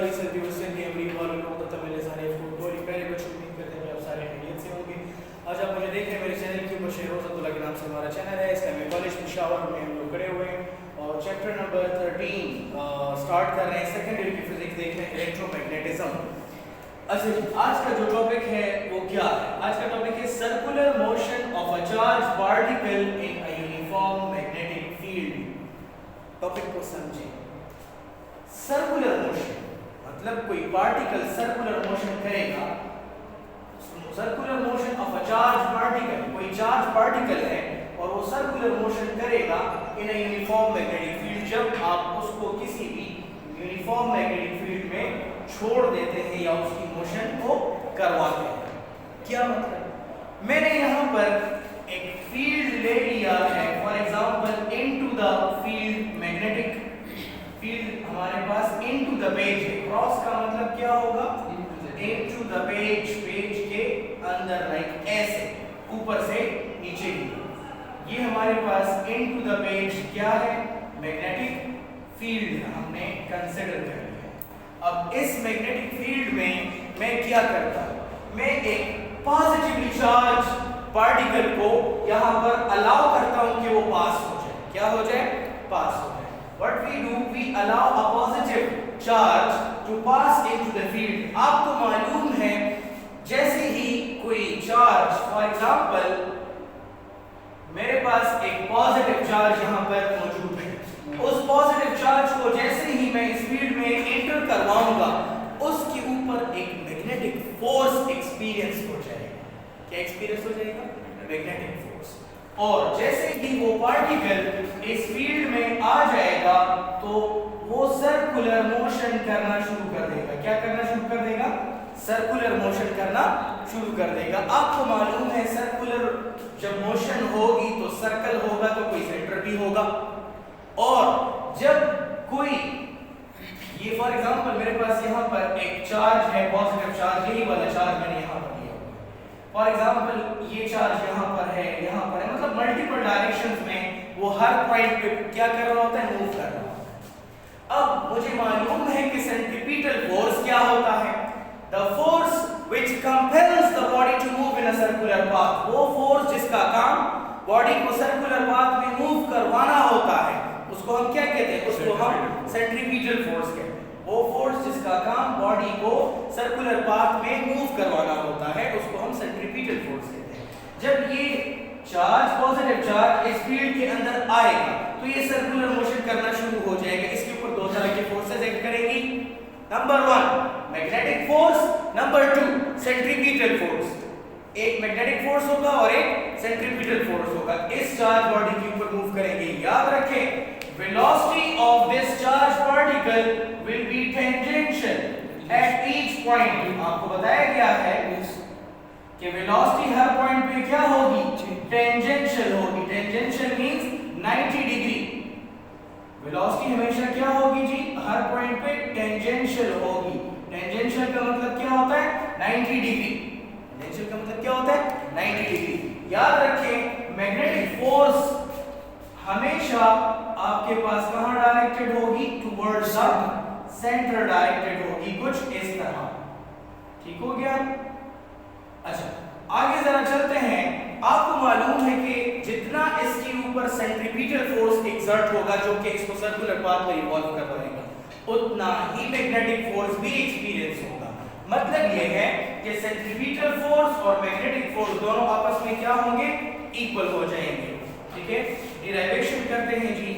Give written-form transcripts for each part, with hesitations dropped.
वाली सर्दी हुसैन की अमरीक वालों को तमिल सारे फुटबॉल पहले कुछ उम्मीद करते हैं कि आप सारे खैरियत से होंगे। आज आप मुझे देख रहे हैं मेरे चैनल के ऊपर शहरोज अब्दुल्ला के नाम से हमारा चैनल है। इसका मैं कॉलेज पेशावर में हम लोग खड़े हुए हैं और चैप्टर नंबर 13 स्टार्ट कर रहे हैं। सेकेंड ईयर की फिजिक्स देख रहे हैं, इलेक्ट्रोमैग्नेटिज्म। अच्छा, आज का जो टॉपिक है वो क्या है? आज का टॉपिक है circular motion of a charge particle in a uniform magnetic field. Topic को समझें। सर्कुलर मोशन मतलब कोई पार्टिकल सर्कुलर मोशन करेगा। Circular motion of a charge particle, कोई चार्ज पार्टिकल है और वो सर्कुलर मोशन करेगा इन अ यूनिफॉर्म मैग्नेटिक फील्ड। जब आप उसको किसी भी यूनिफॉर्म मैग्नेटिक फील्ड में छोड़ देते हैं या उसकी मोशन को करवाते हैं। क्या मतलब? मैंने यहाँ पर एक फील्ड ले लिया है, for example into the field, magnetic field हमारे पास इनटू द पेज है। क्रॉस का मतलब क्या होगा? इनटू द पेज, पेज के अंदर, लाइक ऐसे ऊपर से नीचे की। ये हमारे पास इनटू द पेज क्या है? मैग्नेटिक फील्ड हमने कंसीडर कर लिया। अब इस मैग्नेटिक फील्ड में मैं क्या करता हूं? मैं एक पॉजिटिवली चार्ज पार्टिकल को यहां पर अलाउ करता हूं कि वो पास हो जाए। क्या हो जाए? पास हो जाए। What we do, we allow a positive charge to pass into the field. आपको मालूम है जैसे ही कोई चार्ज, फॉर एग्जांपल मेरे पास एक पॉजिटिव चार्ज यहाँ पर मौजूद है, उस पॉजिटिव चार्ज को जैसे ही मैं इस फील्ड में एंटर करवाऊंगा उसके ऊपर एक मैग्नेटिक फोर्स एक्सपीरियंस हो जाएगा। क्या एक्सपीरियंस हो जाएगा? Magnetic force. और जैसे ही वो पार्टिकल इस फील्ड में आ जाएगा तो वो सर्कुलर मोशन करना शुरू कर देगा। क्या करना शुरू कर देगा? सर्कुलर मोशन करना शुरू कर देगा। आपको मालूम है सर्कुलर जब मोशन होगी तो सर्कल होगा तो कोई सेंटर भी होगा। और जब कोई, ये फॉर एग्जांपल मेरे पास यहाँ पर एक चार्ज है, पॉजिटिव चार्ज, यही वाला चार्ज मैंने यहाँ पर लिया हुआ है। फॉर एग्जांपल ये चार्ज यहाँ पर है, यहाँ पर है, मतलब मल्टीपल डायरेक्शंस में वो हर पॉइंट पे क्या कर रहा होता है? मूव कर रहा होता है। अब मुझे मालूम है कि सेंट्रीपिटल फोर्स क्या होता है? The force which compels the body to move in a circular path. वो फोर्स जिसका काम बॉडी को सर्कुलर पाथ में मूव करवाना होता है उसको हम क्या कहते हैं? उसको हम सेंट्रीपिटल फोर्स कहते हैं। वो फोर्स जिसका काम बॉडी को सर्कुलर पाथ में मूव करवाना होता है उसको हम सेंट्रीपिटल फोर्स कहते हैं। जब ये चार्ज, पॉजिटिव चार्ज इस फील्ड के अंदर आएगा तो ये सर्कुलर मोशन करना शुरू हो जाएगा। इसके ऊपर दो तरह के फोर्सेस एक्ट करेंगी। Number 1 magnetic force, number 2 centripetal force. एक मैग्नेटिक फोर्स होगा और एक सेंट्रीपिटल फोर्स होगा। इस चार्ज बॉडी के ऊपर मूव करेंगे। याद रखें, velocity of this charge particle will be tangential at each point। आपको बताया गया है कि वेलोसिटी हर पॉइंट पे क्या होगी? टेंजेंशियल होगी। Tangential means 90 degree. वेलोसिटी हमेशा क्या होगी जी? हर पॉइंट पे टेंजेंशियल होगी। टेंजेंशियल का मतलब क्या होता है? 90 डिग्री। टेंजेंशियल का मतलब क्या होता है? 90 डिग्री। याद रखें, मैग्नेटिक फोर्स हमेशा आपके पास कहां डायरेक्टेड होगी? टुवर्ड्स द सेंटर डायरेक्टेड होगी, कुछ इस तरह। ठीक हो गया? अच्छा, आगे जरा चलते हैं। आपको मालूम है कि जितना इसके ऊपर सेंट्रीपिटल फोर्स एक्सर्ट होगा जो कि इसको सर्कुलर पाथ में रिवॉल्व करवाएगा, उतना ही मैग्नेटिक फोर्स भी एक्सपीरियंस होगा। मतलब यह है कि सेंट्रीपिटल फोर्स और मैग्नेटिक फोर्स दोनों आपस में क्या होंगे? इक्वल हो जाएंगे। ठीक है, डिराइवेशन करते हैं जी।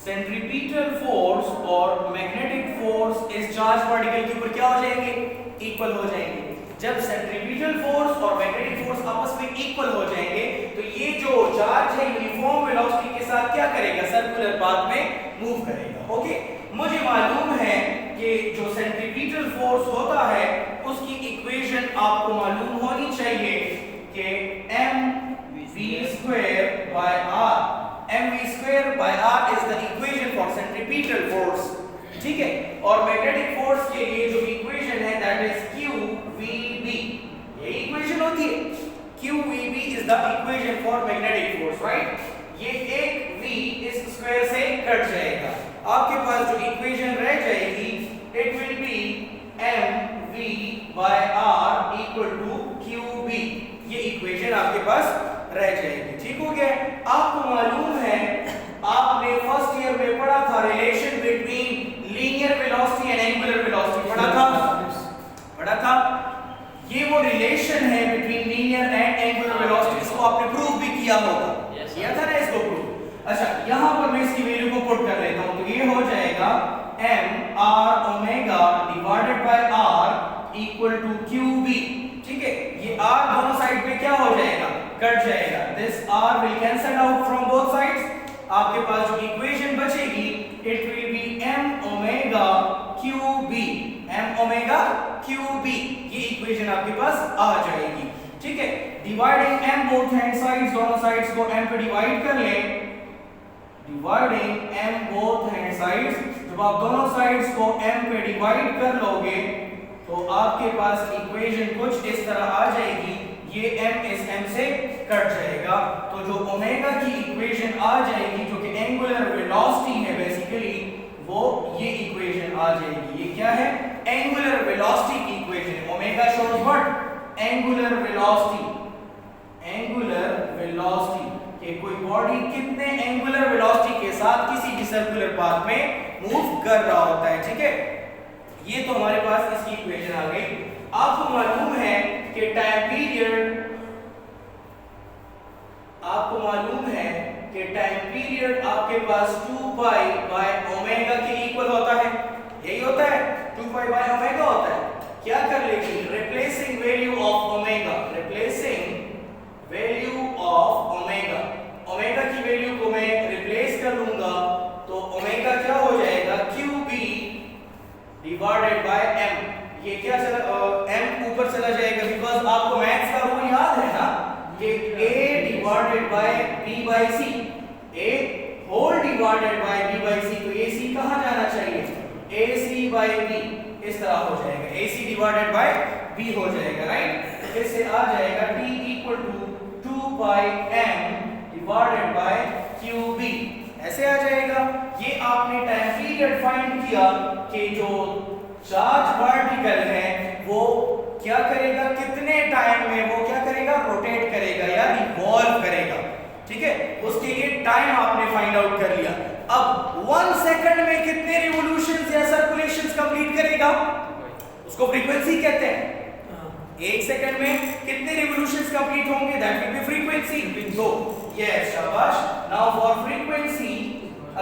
सेंट्रीपिटल फोर्स और मैग्नेटिक फोर्स इस चार्ज पार्टिकल के ऊपर क्या हो जाएंगे? इक्वल हो जाएंगे। जब सेंट्रीपिटल फोर्स और मैग्नेटिक फोर्स आपस में इक्वल हो जाएंगे तो ये जो चार्ज है यूनिफॉर्म वेलोसिटी के साथ क्या करेगा? सर्कुलर पाथ में मूव करेगा। ओके, मुझे मालूम है कि जो सेंट्रीपिटल फोर्स होता है उसकी इक्वेशन आपको मालूम होनी चाहिए कि mv²/r is the equation for centripetal force। ठीक है, और मैग्नेटिक फोर्स के लिए जो इक्वेशन है दैट इज qvb। ये इक्वेशन होती है। qvb is the equation for magnetic force, right? ये एक v इस स्क्वायर से कट जाएगा। आपके पास जो इक्वेशन रह जाएगी it will be mv by r equal to qb। ये इक्वेशन आपके पास रह जाएगी। ठीक हो गया। आपको मालूम है आपने फर्स्ट ईयर में पढ़ा था relation between linear velocity and angular velocity पढ़ा था। ये वो रिलेशन है between linear and angular velocity. इसको आपने प्रूव भी किया होगा। किया था ना इसको प्रूव। अच्छा यहां पर मैं इसकी वैल्यू को पुट कर लेता हूं तो ये हो जाएगा m r omega divided by r equal to qb। ठीक है ये r दोनों साइड पे क्या हो जाएगा कट जाएगा। This r will cancel out from both sides. आपके पास जो इक्वेशन बचेगी it will be m omega qb। m omega qb ये इक्वेशन आपके पास आ जाएगी। ठीक है dividing m both hand sides, दोनों साइड्स को m पे डिवाइड कर लें। Dividing m both hand sides, जब आप दोनों साइड्स को m पे डिवाइड कर लोगे तो आपके पास इक्वेशन कुछ इस तरह आ जाएगी। ये m इस m से कट जाएगा तो जो ओमेगा की इक्वेशन आ जाएगी जो कि एंगुलर वेलोसिटी है बेसिकली वो ये इक्वेशन आ जाएगी। ये क्या है एंगुलर वेलोसिटी की equation. Omega shows what angular velocity. Angular velocity कि कोई बॉडी कितने एंगुलर वेलोसिटी के साथ किसी भी सर्कुलर पाथ में मूव कर रहा होता है। ठीक है ये तो हमारे पास इसकी इक्वेशन आ गई। आपको मालूम है कि टाइम पीरियड आपके पास 2 पाई बाय ओमेगा के इक्वल होता है। यही होता है 2 पाई बाय ओमेगा होता है। क्या कर लेगी replacing value of omega. Replacing value of omega. Omega की वैल्यू को मैं रिप्लेस कर लूंगा तो ओमेगा क्या हो जाएगा qb डिवाइडेड बाय m। ये क्या चला m ऊपर चला जाएगा बिकॉज़ आपको मैथ्स का रूल याद है ना कि a divided by b by c। a whole divided by b by c तो ac कहां जाना चाहिए ac बाय b इस तरह हो जाएगा। ac डिवाइडेड बाय b हो जाएगा राइट। इससे आ जाएगा t equal to 2 pi m divided by qb ऐसे आ जाएगा। ये आपने टाइम पीरियड फाइंड किया कि जो चार्ज पार्टिकल है वो क्या करेगा कितने टाइम में वो क्या करेगा रोटेट करेगा या रिवॉल्व करेगा। ठीक है उसके लिए टाइम आपने फाइंड आउट कर लिया। अब 1 सेकंड में कितने रिवॉल्यूशंस या सर्कुलेशंस कंप्लीट करेगा उसको फ्रीक्वेंसी कहते हैं। 1 सेकंड में कितने रिवॉल्यूशंस कंप्लीट होंगे दैट विल बी फ्रीक्वेंसी। तो यस शाबाश। नाउ फॉर फ्रीक्वेंसी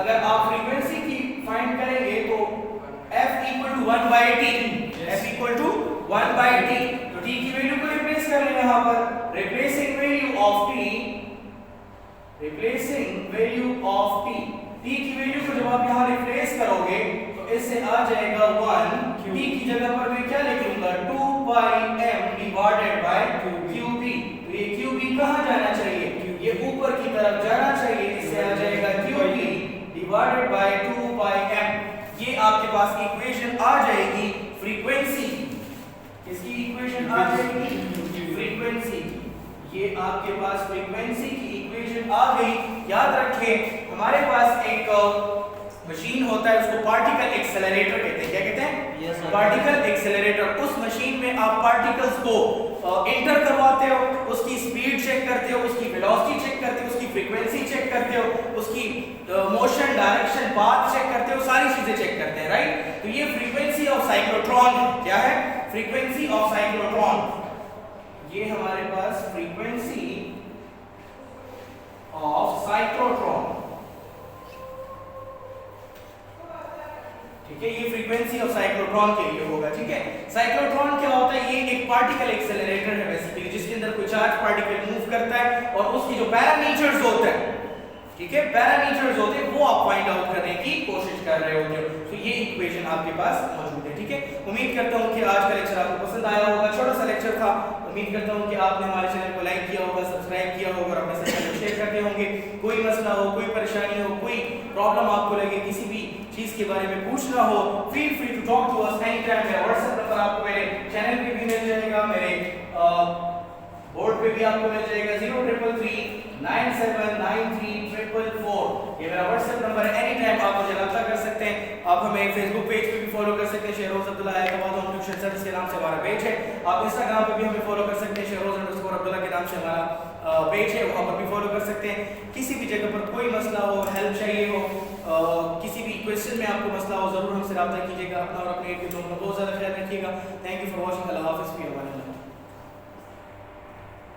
अगर आप फ्रीक्वेंसी की फाइंड करेंगे तो f equal to 1 by t। f equal to 1 by t तो t की वैल्यू को रिप्लेस कर लें यहां पर। Replacing value of t t की वैल्यू को जब आप यहां रिप्लेस करोगे तो इससे आ जाएगा 1 t की जगह पर मैं क्या लिख लूंगा 2 pi m divided by qb। तो ये qb कहां जाना चाहिए ये ऊपर की तरफ जाना चाहिए। इससे आ जाएगा qb divided by 2 pi m। ये आपके पास इक्वेशन आ जाएगी फ्रीक्वेंसी। इसकी इक्वेशन आ जाएगी फ्रीक्वेंसी। ये आपके पास फ्रीक्वेंसी की इक्वेशन आ गई। याद रखें हमारे पास एक मशीन होता है उसको पार्टिकल एक्सेलरेटर कहते हैं। क्या कहते हैं पार्टिकल एक्सेलरेटर। उस मशीन में आप पार्टिकल्स को इंटर करवाते हो, उसकी स्पीड चेक करते हो, उसकी वेलोसिटी चेक करते हो, उसकी फ्रीक्वेंसी चेक करते हो, उसकी मोशन डायरेक्शन पाथ चेक करते हो, सारी चीजें चेक करते हैं राइट। तो ये फ्रीक्वेंसी ऑफ साइक्लोट्रॉन है। क्या है फ्रीक्वेंसी ऑफ साइक्लोट्रॉन। ये हमारे पास फ्रीक्वेंसी ऑफ साइक्लोट्रॉन। ठीक है ये फ्रीक्वेंसी ऑफ साइक्लोट्रॉन के लिए होगा। ठीक है साइक्लोट्रॉन क्या होता है ये एक पार्टिकल एक्सेलरेटर है बेसिकली जिसके अंदर कोई चार्ज पार्टिकल मूव करता है और उसकी जो पैरामीटर्स होते हैं ठीक है पैरामीटर्स होते हैं वो आप फाइंड आउट करने की कोशिश कर रहे होते हो। तो ये इक्वेशन आपके पास मौजूद है। ठीक है उम्मीद करता हूं कि आज का लेक्चर आपको पसंद आया होगा। छोटा सा लेक्चर था। उम्मीद करता हूं कि आपने हमारे चैनल को लाइक किया होगा, सब्सक्राइब किया होगा और अपने साथियों को शेयर करते होंगे। कोई मसला हो, कोई परेशानी हो, कोई प्रॉब्लम आपको लगे, किसी भी चीज के बारे में पूछना हो, feel free to talk to us any time. मेरा व्हाट्सएप नंबर आपको मेरे चैनल पे भी मिल जाएगा, मेरे बोर्ड पे भी आपको मिल जाएगा 0333 9793 ये मेरा व्हाट्सएप नंबर है। एनी टाइम आप मुझे रब्ता कर सकते हैं। आप हमें फेसबुक पेज पे भी फॉलो कर सकते हैं, शहरोज अब्दुल्ला ट्यूशन सर्विस के नाम से हमारा पेज है। आप इंस्टाग्राम पे भी हमें फॉलो कर सकते हैं, शहरोज_अब्दुल्ला के नाम से हमारा पेज है, वहाँ पर भी फॉलो कर सकते हैं। किसी भी जगह पर कोई मसला हो, हेल्प चाहिए हो, किसी भी क्वेश्चन में आपको मसला हो, ज़रूर हमसे रब्ता कीजिएगा। अपना और अपने बहुत ज़्यादा ख्याल रखिएगा। Thank you for watching. Allah हाफिज़।